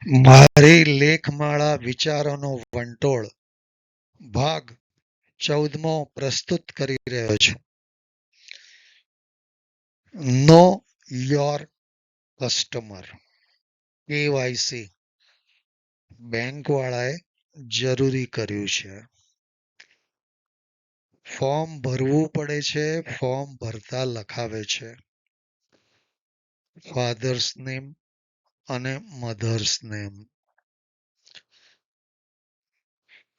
મારી લેખમાળા વિચારોનો વંટોળ ભાગ 14મો પ્રસ્તુત કરી રહ્યો છું. નો યોર કસ્ટમર KYC બેંકવાળાએ જરૂરી કર્યું છે. ફોર્મ ભરવું પડે છે. ફોર્મ ભરતા લખાવે છે ફાધર્સ નેમ અને mother's name.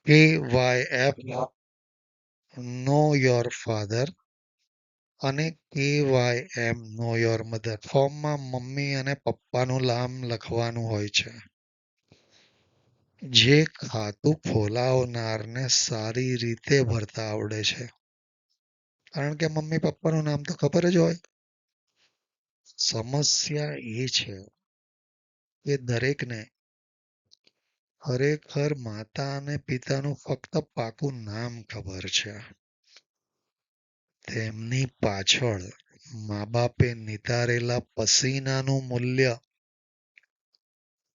KYF know your father અને KYM નો યોર મધર. ફોર્મમાં મમ્મી અને પપ્પાનું નામ લખવાનું હોય છે. જે ખાતું ખોલાવનારને સારી રીતે ભરતા આવડે છે, કારણ કે મમ્મી પપ્પાનું નામ તો ખબર જ હોય. સમસ્યા એ છે કે દરેકને ખરેખર માતા અને પિતાનું ફક્ત પાકું નામ ખબર છે. તેમની પાછળ મા બાપે નિતારેલા પસીનાનું મૂલ્ય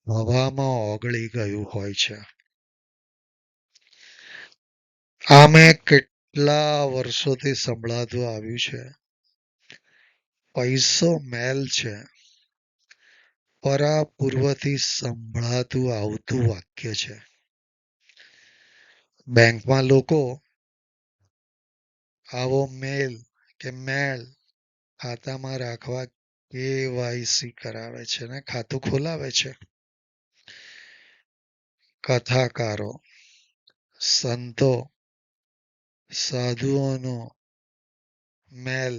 હવામાં ઓગળી ગયું હોય છે. આ મેં કેટલા વર્ષોથી સંભળાતું આવ્યું છે. પૈસો મેલ છે. પરાપૂર્વથી સંભળાતું આવતું વાક્ય છે. બેંકમાં લોકો આવો મેલ કે મેળ ખાતામાં રાખવા KYC કરાવે છે ને ખાતું ખોલાવે છે. કથાકારો, સંતો, સાધુઓનો મેલ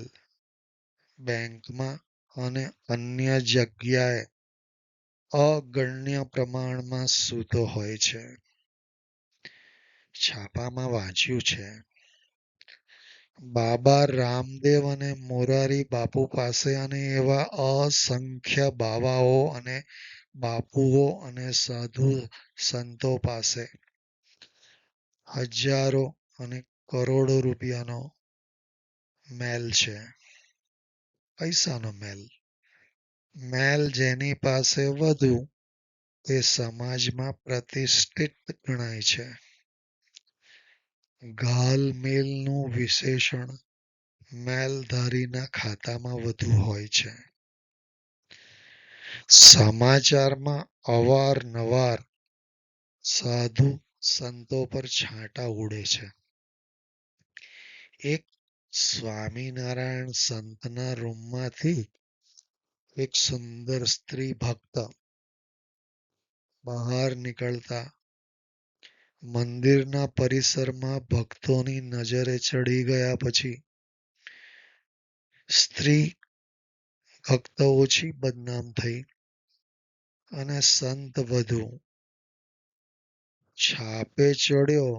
બેંકમાં અને અન્ય જગ્યાએ અગણ્ય પ્રમાણમાં સૂતો હોય છે. છાપામાં વાંચ્યું છે, બાબા રામદેવ અને મોરારી બાપુ પાસે અને એવા અસંખ્ય બાવાઓ અને બાપુઓ અને સાધુ સંતો પાસે હજારો અને કરોડો રૂપિયાનો મેલ છે. પૈસાનો મેલ. મેલ જેની પાસે વધુ તે સમાજમાં પ્રતિષ્ઠિત ગણાય છે. ઘાલમેલનું વિશેષણ મેલધારીના ખાતામાં વધુ હોય છે. સમાચારમાં અવારનવાર સાધુ સંતો પર છાંટા ઉડે છે. એક સ્વામિનારાયણ સંતના રૂમમાંથી એક સુંદર સ્ત્રી ભક્ત બહાર નીકળતા મંદિરના પરિસરમાં ભક્તોની નજરે ચડી ગયા પછી સ્ત્રી ભક્ત ઓછી બદનામ થઈ અને સંત વધુ. છાપે ચડ્યો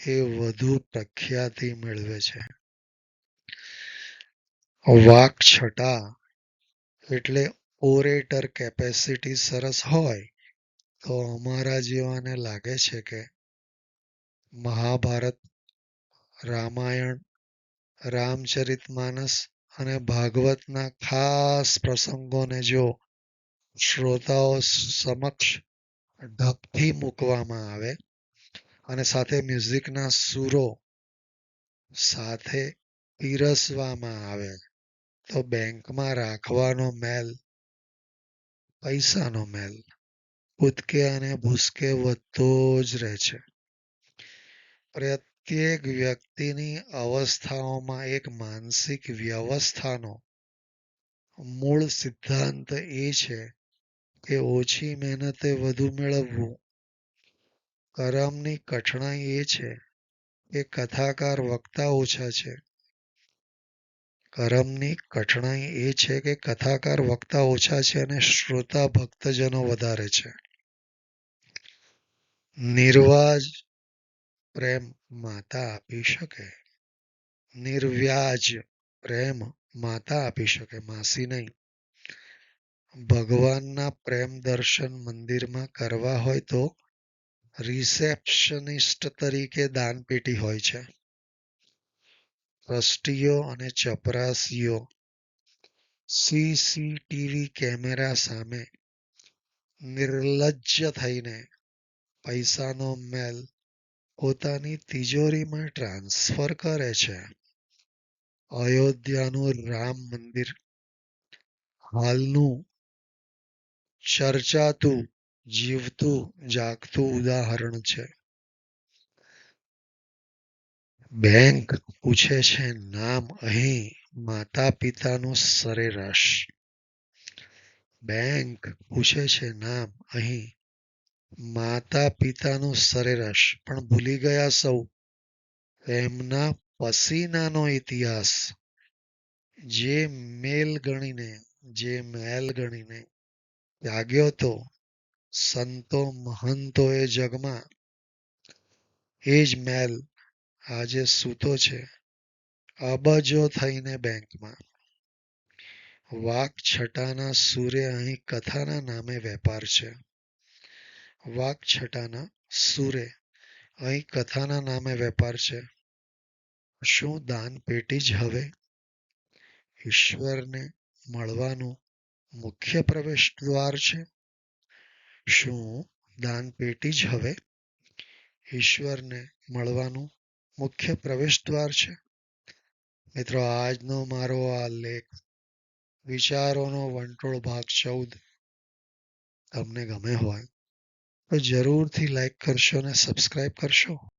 એ વધુ પ્રખ્યાતિ મેળવે છે. વાકછટા એટલે ઓરેટર કેપેસિટી સરસ હોય તો અમારા જેવાને લાગે છે કે મહાભારત, રામાયણ, રામચરિતમાનસ અને ભાગવતના ખાસ પ્રસંગોને જો શ્રોતાઓ સમક્ષ ઢબથી મૂકવામાં આવે અને સાથે મ્યુઝિકના સૂરો સાથે પીરસવામાં આવે તો બેંકમાં રાખવાનો મેલ, પૈસાનો મેલ, કૂદકે અને ભૂસકે વધતો જ રહે છે. પ્રત્યેક વ્યક્તિની અવસ્થાઓમાં એક માનસિક વ્યવસ્થાનો મૂળ સિદ્ધાંત એ છે કે ઓછી મહેનતે વધુ મેળવવું. કરમની કઠણાઈ એ છે કે કથાકાર વક્તા ઓછા છે. કરમની કઠણાઈ એ છે કે કથાકાર વક્તા ઓછા છે અને શ્રોતા ભક્તજનો વધારે છે. નિર્વાજ પ્રેમ માતા આપી શકે. નિર્વ્યાજ પ્રેમ માતા આપી શકે, માસી નહીં. ભગવાનના પ્રેમ દર્શન મંદિરમાં કરવા હોય તો રિસેપ્શનિસ્ટ તરીકે દાનપેટી હોય છે. ટ્રસ્ટીઓ અને ચપરાસીઓ CCTV કેમેરા સામે નિર્લજ્જ થઈને પૈસાનો મેલ પોતાની તિજોરીમાં ટ્રાન્સફર કરે છે. અયોધ્યાનું રામ મંદિર હાલનું ચર્ચાતું, જીવતું, જાગતું ઉદાહરણ છે. બેંક પૂછે છે નામ અહીં માતા પિતાનું સરેરાશ. બેંક પૂછે છે નામ અહીં માતા પિતાનું સરેરાશ, પણ ભૂલી ગયા સૌ એમના પસીનાનો ઇતિહાસ. જે મેલ ગણીને ત્યાગ્યો તો સંતો મહંતોએ જગમાં, એ જ મેલ આજે સૂતો છે અબજો થઈને બેંકમાં. વાકછટાના સૂરે અહીં કથાના નામે વેપાર છે. વાકછટાના સૂરે અહીં કથાના નામે વેપાર છે. શું દાન પેટી જ હવે ઈશ્વરને મળવાનું મુખ્ય પ્રવેશ દ્વાર છે? શું દાન પેટી જ હવે ઈશ્વરને મળવાનું મુખ્ય પ્રવેશ દ્વાર છે? મિત્રો, આજનો મારો આ લેખ વિચારોનો વંટોળ ભાગ 14 તમને ગમે હોય તો જરૂરથી લાઈક કરશો અને સબસ્ક્રાઈબ કરશો.